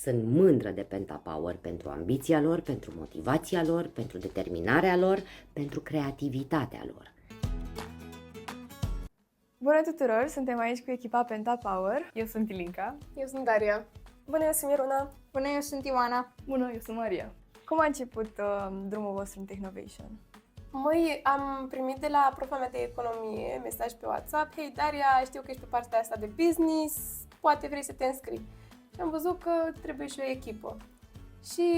Sunt mândră de Pentapower pentru ambiția lor, pentru motivația lor, pentru determinarea lor, pentru creativitatea lor. Bună tuturor! Suntem aici cu echipa Pentapower. Eu sunt Ilinca. Eu sunt Daria. Bună, eu sunt Miruna. Bună, eu sunt Ioana. Bună, eu sunt Maria. Cum a început drumul vostru în Technovation? Măi, am primit de la profa mea de economie mesaj pe WhatsApp: Hei, Daria, știu că ești pe partea asta de business, poate vrei să te înscrii. Și am văzut că trebuie și o echipă. Și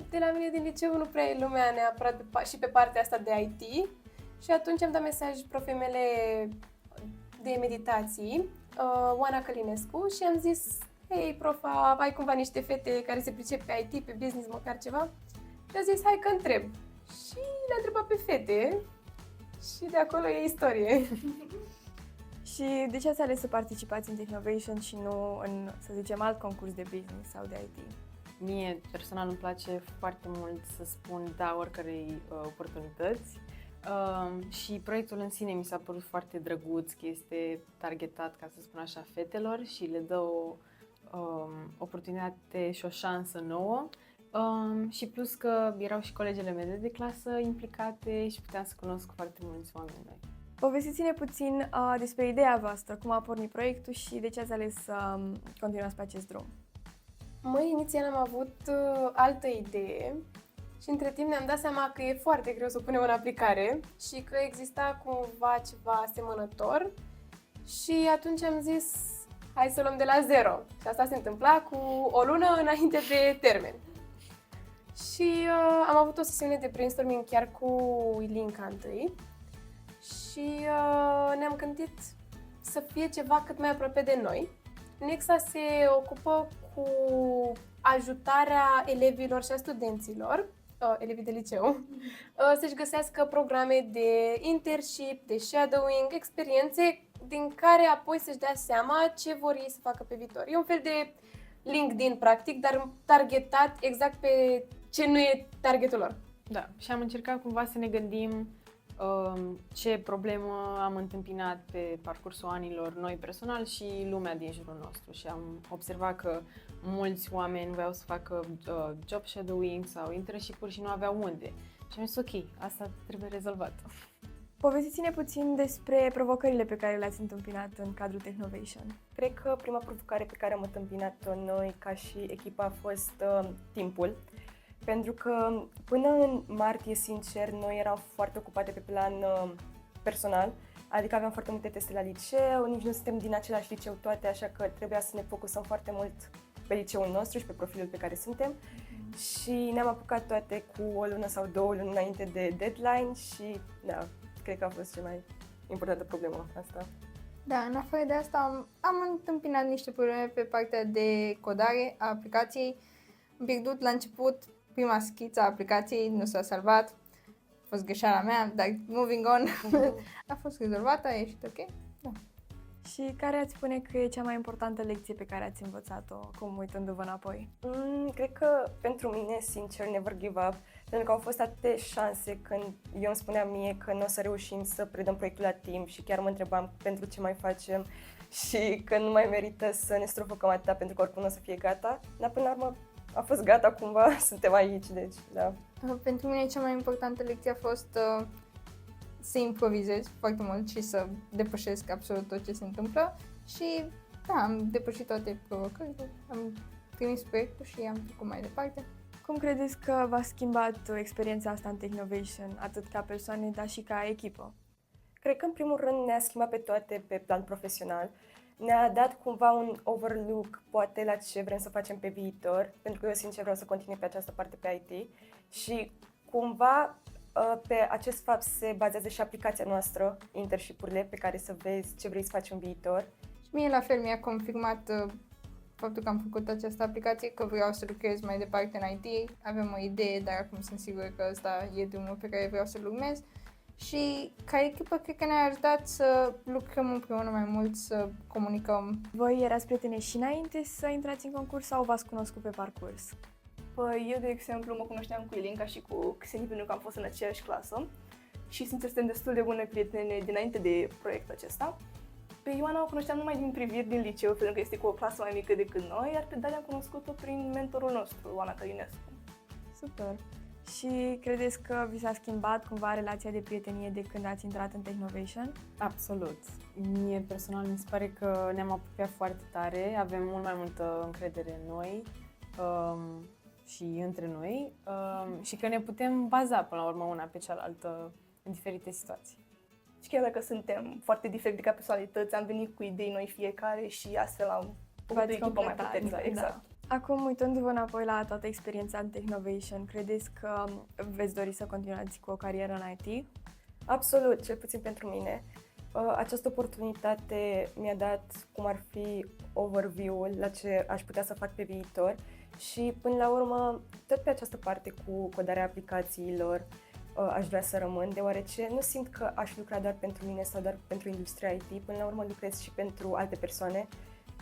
de la mine din liceu nu prea e lumea neapărat și pe partea asta de IT. Și atunci am dat mesaj profei mele de meditații, Oana Călinescu, și am zis: hei, profa, ai cumva niște fete care se pricep pe IT, pe business, măcar ceva? Și a zis: hai că întreb. Și le-a întrebat pe fete și de acolo e istorie. Și de ce ați ales să participați în Technovation și nu în, să zicem, alt concurs de business sau de IT? Mie, personal, îmi place foarte mult să spun da oricărei oportunități. Și proiectul în sine mi s-a părut foarte drăguț, că este targetat, ca să spun așa, fetelor și le dă o oportunitate și o șansă nouă. Și plus că erau și colegele mele de clasă implicate și puteam să cunosc foarte mulți oameni noi. Povestiți-ne puțin despre ideea voastră, cum a pornit proiectul și de ce ați ales să continuați pe acest drum. Măi, inițial am avut altă idee și între timp ne-am dat seama că e foarte greu să o punem în aplicare și că exista cumva ceva asemănător și atunci am zis: hai să luăm de la zero. Și asta se întâmpla cu o lună înainte de termen. Și am avut o sesiune de brainstorming chiar cu Ilinca întâi și ne-am gândit să fie ceva cât mai aproape de noi. Nexa se ocupă cu ajutarea elevilor și a studenților, elevii de liceu, să-și găsească programe de internship, de shadowing, experiențe din care apoi să-și dea seama ce vor ei să facă pe viitor. E un fel de LinkedIn, practic, dar targetat exact pe ce nu e targetul lor. Da, și am încercat cumva să ne gândim ce problemă am întâmpinat pe parcursul anilor noi personal și lumea din jurul nostru. Și am observat că mulți oameni voiau să facă job shadowing sau internship-uri și nu aveau unde. Și am zis: ok, asta trebuie rezolvat. Povestiți-ne puțin despre provocările pe care le-ați întâmpinat în cadrul Technovation. Cred că prima provocare pe care am întâmpinat-o noi ca și echipă a fost timpul. Pentru că până în martie, sincer, noi eram foarte ocupate pe plan personal, adică aveam foarte multe teste la liceu, nici nu suntem din același liceu toate, așa că trebuia să ne focusăm foarte mult pe liceul nostru și pe profilul pe care suntem. Și ne-am apucat toate cu o lună sau 2 luni înainte de deadline și, da, cred că a fost cea mai importantă problemă asta. Da, în afară de asta am întâmpinat niște probleme pe partea de codare a aplicației. Am pierdut la început prima schiță a aplicației, nu s-a salvat, a fost greșeala mea, dar moving on, a fost rezolvată, a ieșit ok. Da. Și care ați spune că e cea mai importantă lecție pe care ați învățat-o, acum uitându-vă înapoi? Cred că pentru mine, sincer, never give up, pentru că au fost atâtea șanse când eu îmi spuneam mie că nu o să reușim să predăm proiectul la timp și chiar mă întrebam pentru ce mai facem și că nu mai merită să ne strofocăm atâta pentru că oricum nu o să fie gata, dar până la urmă a fost gata cumva, suntem aici, deci, da. Pentru mine cea mai importantă lecție a fost să improvizez foarte mult și să depășesc absolut tot ce se întâmplă și da, am depășit toate provocările, am trimis proiectul și am trecut mai departe. Cum credeți că v-a schimbat experiența asta în Technovation, atât ca persoane, dar și ca echipă? Cred că în primul rând ne-a schimbat pe toate pe plan profesional. Ne-a dat cumva un overlook, poate, la ce vrem să facem pe viitor, pentru că eu, sincer, vreau să continui pe această parte pe IT și cumva pe acest fapt se bazează și aplicația noastră, internship-urile, pe care să vezi ce vrei să faci în viitor. Și mie la fel mi-a confirmat faptul că am făcut această aplicație, că vreau să lucrez mai departe în IT. Avem o idee, dar acum sunt sigură că ăsta e drumul pe care vreau să-l urmez. Și ca echipă cred că ne-a ajutat să lucrăm împreună mai mult, să comunicăm. Voi erați prietene și înainte să intrați în concurs sau v-ați cunoscut pe parcurs? Păi eu, de exemplu, mă cunoșteam cu Ilinca și cu Xeni pentru că am fost în aceeași clasă și, sincer, suntem destul de bune prietene dinainte de proiectul acesta. Pe Ioana o cunoșteam numai din priviri din liceu, pentru că este cu o clasă mai mică decât noi, iar pe Dalia am cunoscut-o prin mentorul nostru, Oana Călinescu. Super! Și credeți că vi s-a schimbat cumva relația de prietenie de când ați intrat în Technovation? Absolut. Mie personal mi se pare că ne-am apropiat foarte tare, avem mult mai multă încredere în noi și între noi și că ne putem baza până la urmă una pe cealaltă în diferite situații. Și chiar dacă suntem foarte diferite ca personalități, am venit cu idei noi fiecare și astfel am făcut o V-ați echipă mai completat, puternică. da. Exact. Acum, uitându-vă înapoi la toată experiența în Technovation, credeți că veți dori să continuați cu o carieră în IT? Absolut, cel puțin pentru mine. Această oportunitate mi-a dat cum ar fi overview-ul la ce aș putea să fac pe viitor și până la urmă tot pe această parte cu codarea aplicațiilor aș vrea să rămân, deoarece nu simt că aș lucra doar pentru mine sau doar pentru industria IT, până la urmă lucrez și pentru alte persoane,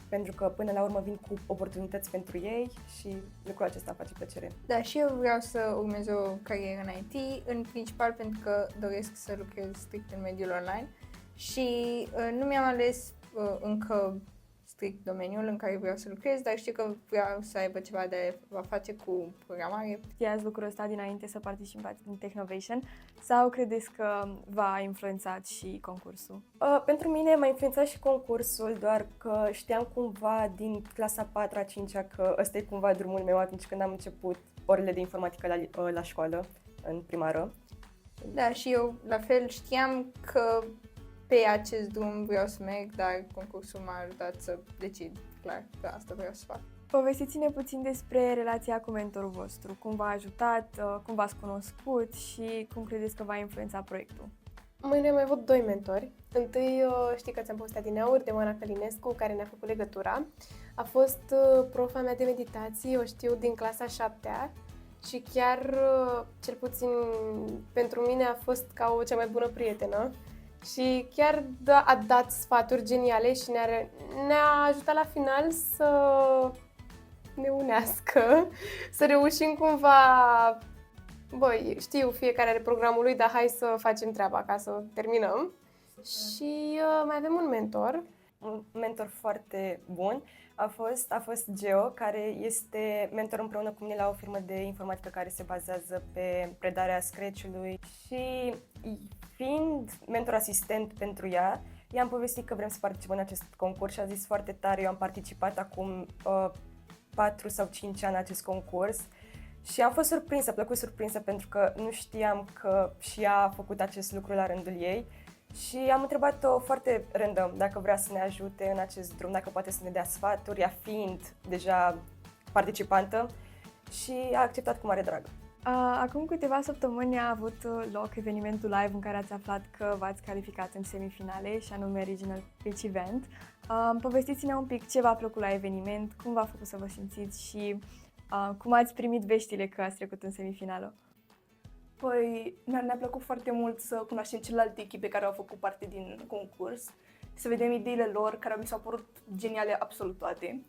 pentru că până la urmă vin cu oportunități pentru ei și lucrul acesta îmi face plăcere. Da, și eu vreau să urmez o carieră în IT, în principal pentru că doresc să lucrez strict în mediul online și nu mi-am ales încă strict domeniul în care vreau să lucrez, dar știu că vreau să aibă ceva de a face cu programare. Știați lucrul ăsta dinainte să participați în Technovation sau credeți că v-a influențat și concursul? Pentru mine m-a influențat și concursul, doar că știam cumva din clasa 4-a, 5-a că ăsta e cumva drumul meu atunci când am început orele de informatică la școală, în primară. Da, și eu la fel știam că pe acest drum vreau să merg, dar concursul m-a ajutat să decid clar că asta vreau să fac. Povestiți-ne puțin despre relația cu mentorul vostru, cum v-a ajutat, cum v-ați cunoscut și cum credeți că v-a influențat proiectul. Noi ne-am mai avut doi mentori. Întâi, știi că ți-am povestit adineauri de Oana Călinescu, care ne-a făcut legătura. A fost profa mea de meditații, o știu din clasa 7-a și chiar, cel puțin pentru mine, a fost ca o cea mai bună prietenă. Și chiar a dat sfaturi geniale și ne-a ajutat la final să ne unească, să reușim cumva, băi, știu, fiecare are programul lui, dar hai să facem treaba ca să terminăm. Și mai avem un mentor. Un mentor foarte bun a fost Geo, care este mentor împreună cu mine la o firmă de informatică care se bazează pe predarea Scratch-ului și fiind mentor asistent pentru ea, i-am povestit că vrem să participăm în acest concurs și a zis foarte tare. Eu am participat acum 4 sau 5 ani în acest concurs și am fost surprinsă, plăcut surprinsă, pentru că nu știam că și ea a făcut acest lucru la rândul ei. Și am întrebat-o foarte random dacă vrea să ne ajute în acest drum, dacă poate să ne dea sfaturi, ea fiind deja participantă, și a acceptat cu mare drag. Acum câteva săptămâni a avut loc evenimentul live în care ați aflat că v-ați calificat în semifinale, și anume Regional Pitch Event. Povestiți-ne un pic ce v-a plăcut la eveniment, cum v-a făcut să vă simțiți și cum ați primit veștile că ați trecut în semifinală. Păi, ne-a plăcut foarte mult să cunoaștem celelalte echipe care au făcut parte din concurs, să vedem ideile lor, care mi s-au părut geniale absolut toate.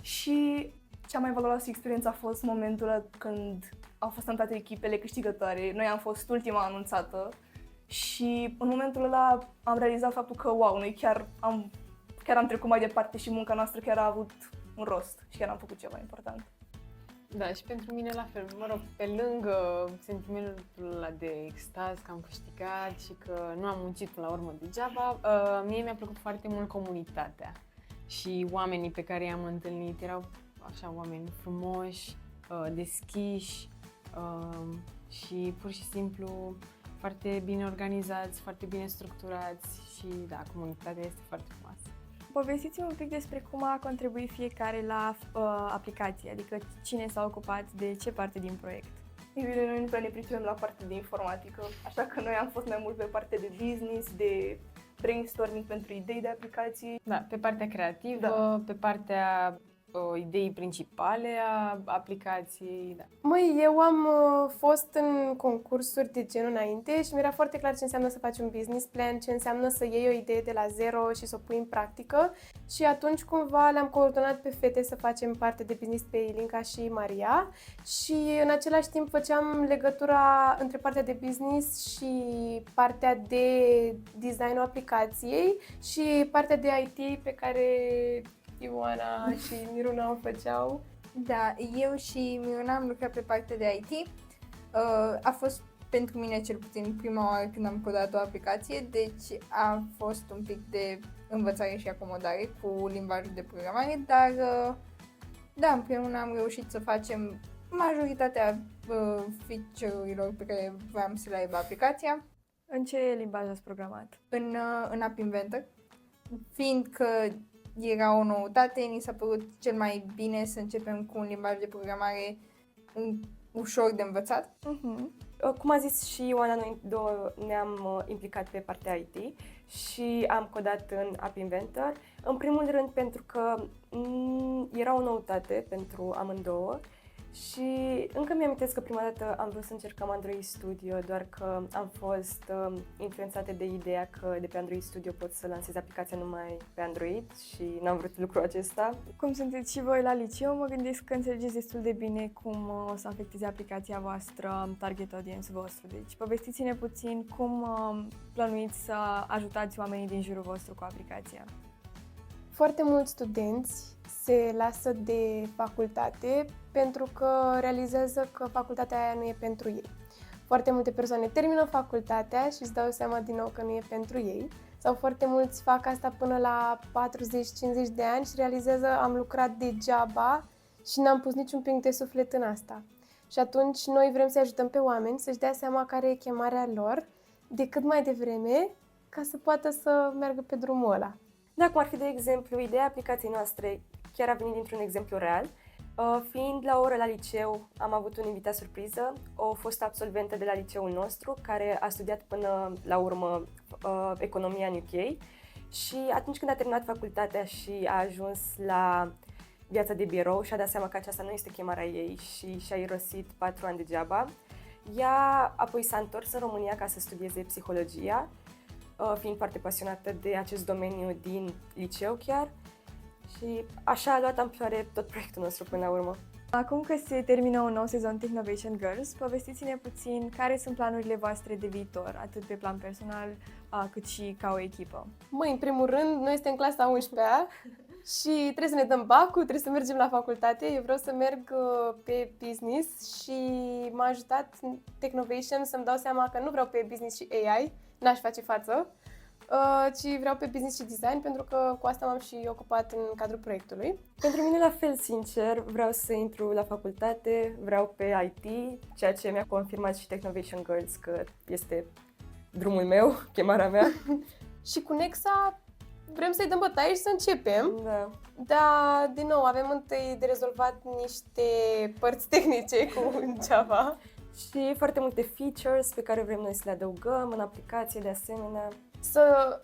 Și cea mai valoroasă experiență a fost momentul când au fost în toate echipele câștigătoare. Noi am fost ultima anunțată și în momentul ăla am realizat faptul că, wow, noi chiar am trecut mai departe și munca noastră chiar a avut un rost și chiar am făcut ceva important. Da, și pentru mine la fel. Mă rog, pe lângă sentimentul ăla de extaz că am câștigat și că nu am muncit până la urmă degeaba, mie mi-a plăcut foarte mult comunitatea și oamenii pe care i-am întâlnit. Erau așa oameni frumoși, deschiși și pur și simplu foarte bine organizați, foarte bine structurați și da, comunitatea este foarte frumoasă. Povestiți-mi un pic despre cum a contribuit fiecare la aplicație, adică cine s-a ocupat de ce parte din proiect. Ei bine, noi nu prea ne pricepem la partea de informatică, așa că noi am fost mai mult pe partea de business, de brainstorming pentru idei de aplicații. Da, pe partea creativă, pe partea idei principale a aplicației. Da. Măi, eu am fost în concursuri de genul înainte și mi-era foarte clar ce înseamnă să faci un business plan, ce înseamnă să iei o idee de la zero și să o pui în practică. Și atunci cumva le-am coordonat pe fete să facem parte de business pe Ilinca și Maria și în același timp făceam legătura între partea de business și partea de designul aplicației și partea de IT pe care Ioana și Miruna o făceau. Da, eu și Miruna am lucrat pe partea de IT. A fost pentru mine cel puțin prima oară când am codat o aplicație, deci a fost un pic de învățare și acomodare cu limbajul de programare, dar da, împreună am reușit să facem majoritatea feature-urilor pe care voiam să le aibă aplicația. În ce limbaj ați programat? În App Inventor, fiindcă era o noutate, ni s-a părut cel mai bine să începem cu un limbaj de programare ușor de învățat. Cum a zis și Ioana, noi două ne-am implicat pe partea IT și am codat în App Inventor. În primul rând pentru că era o noutate pentru amândouă și încă mi-amintesc că prima dată am vrut să încercăm Android Studio, doar că am fost influențate de ideea că de pe Android Studio pot să lansez aplicația numai pe Android și n-am vrut lucrul acesta. Cum sunteți și voi la liceu, mă gândesc că înțelegeți destul de bine cum o să afecteze aplicația voastră, target audience vostru. Deci povestiți-ne puțin cum plănuiți să ajutați oamenii din jurul vostru cu aplicația. Foarte mulți studenți se lasă de facultate pentru că realizează că facultatea aia nu e pentru ei. Foarte multe persoane termină facultatea și îți dau seama din nou că nu e pentru ei. Sau foarte mulți fac asta până la 40-50 de ani și realizează am lucrat degeaba și n-am pus niciun pic de suflet în asta. Și atunci noi vrem să ajutăm pe oameni să-și dea seama care e chemarea lor de cât mai devreme ca să poată să meargă pe drumul ăla. Da, cum ar fi, de exemplu, ideea aplicației noastre chiar a venit dintr-un exemplu real. Fiind la o oră la liceu, am avut un invitat surpriză, o fostă absolventă de la liceul nostru, care a studiat până la urmă economia în UK și atunci când a terminat facultatea și a ajuns la viața de birou și a dat seama că aceasta nu este chemarea ei și și-a irosit 4 ani degeaba, ea apoi s-a întors în România ca să studieze psihologia, fiind foarte pasionată de acest domeniu din liceu chiar. Și așa a luat amploare tot proiectul nostru până la urmă. Acum că se termină un nou sezon Technovation Girls, povestiți-ne puțin care sunt planurile voastre de viitor, atât pe plan personal, cât și ca o echipă. Măi, în primul rând, noi suntem în clasa 11-a și trebuie să ne dăm bacul, trebuie să mergem la facultate. Eu vreau să merg pe business și m-a ajutat Technovation să-mi dau seama că nu vreau pe business și AI, n-aș face față, ci vreau pe business și design, pentru că cu asta m-am și ocupat în cadrul proiectului. Pentru mine, la fel, sincer, vreau să intru la facultate, vreau pe IT, ceea ce mi-a confirmat și Technovation Girls că este drumul meu, chemarea mea. Și cu Nexa vrem să-i dăm bătaie și să începem. Da. Dar, din nou, avem întâi de rezolvat niște părți tehnice cu Java. Și foarte multe features pe care vrem noi să le adăugăm în aplicație, de asemenea. Să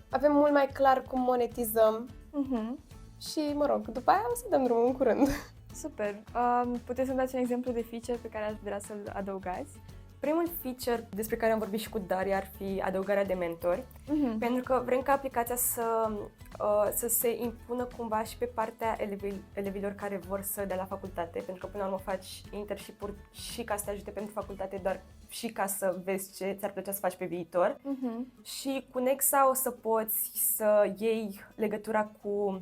avem mult mai clar cum monetizăm și, mă rog, după aia o să dăm drumul în curând. Super! Puteți să-mi dați un exemplu de feature pe care aș vrea să-l adăugați? Primul feature despre care am vorbit și cu Daria ar fi adăugarea de mentori, pentru că vrem ca aplicația să se impună cumva și pe partea elevilor care vor să dea la facultate, pentru că până la urmă faci internship-uri și ca să te ajute pentru facultate, doar și ca să vezi ce ți-ar plăcea să faci pe viitor. Și cu Nexa o să poți să iei legătura cu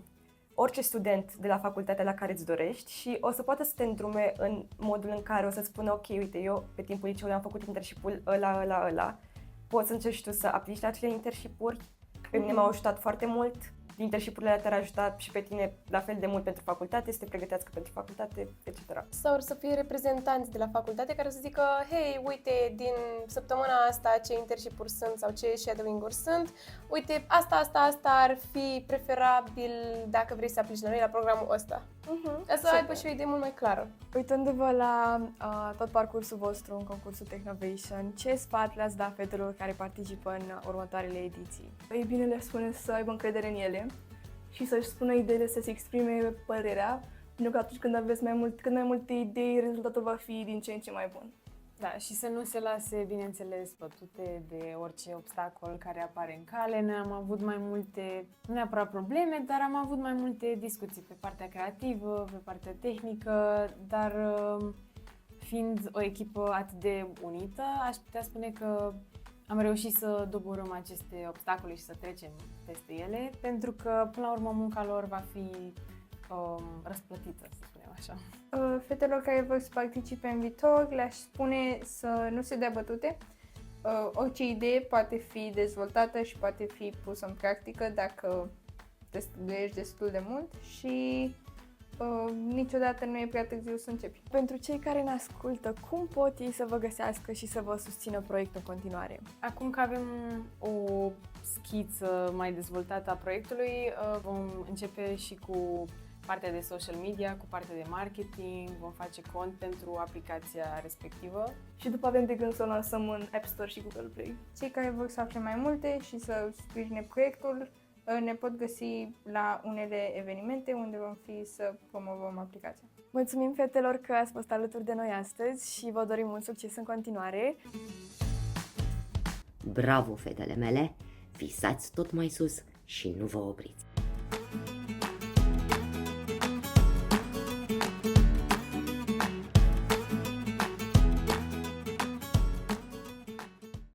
orice student de la facultatea la care îți dorești și o să poată să te îndrume în modul în care o să-ți spună ok, uite, eu pe timpul liceului am făcut internship-ul ăla, poți să încerci tu să aplici la acele internship-uri. Pe mine m-au ajutat foarte mult. Internship-urile alea te-ar ajuta și pe tine la fel de mult pentru facultate, să te pregătească pentru facultate, etc. Sau să fie reprezentanți de la facultate care să zică, hei, uite, din săptămâna asta ce internship-uri sunt sau ce shadowing-uri sunt, uite, asta ar fi preferabil dacă vrei să aplici la noi la programul ăsta. Ca să aibă și o idee mult mai clară. Uitându-vă la tot parcursul vostru în concursul Technovation, ce sfat le-ați da fetelor care participă în următoarele ediții? Ei bine, le spune să aibă încredere în ele și să-și spună ideile, să-și exprime părerea, Pentru că atunci când aveți cât mai multe idei, rezultatul va fi din ce în ce mai bun. Da, și să nu se lase, bineînțeles, bătute de orice obstacol care apare în cale. Noi am avut mai multe, nu neapărat probleme, dar am avut mai multe discuții pe partea creativă, pe partea tehnică, dar fiind o echipă atât de unită, aș putea spune că am reușit să doborâm aceste obstacole și să trecem peste ele, pentru că, până la urmă, munca lor va fi răsplătită, să spunem așa. Fetelor care vor să participe în viitor, le-aș spune să nu se dea bătute. Orice idee poate fi dezvoltată și poate fi pusă în practică dacă te studiezi destul de mult și niciodată nu e prea târziu să începi. Pentru cei care ne ascultă, cum pot ei să vă găsească și să vă susțină proiectul în continuare? Acum că avem o schiță mai dezvoltată a proiectului, vom începe și cu partea de social media, cu partea de marketing, vom face cont pentru aplicația respectivă. Și după avem de gând să o lansăm în App Store și Google Play. Cei care vor să afle mai multe și să sprijine proiectul ne pot găsi la unele evenimente unde vom fi să promovăm aplicația. Mulțumim fetelor că ați fost alături de noi astăzi și vă dorim mult succes în continuare. Bravo, fetele mele! Visați tot mai sus și nu vă opriți!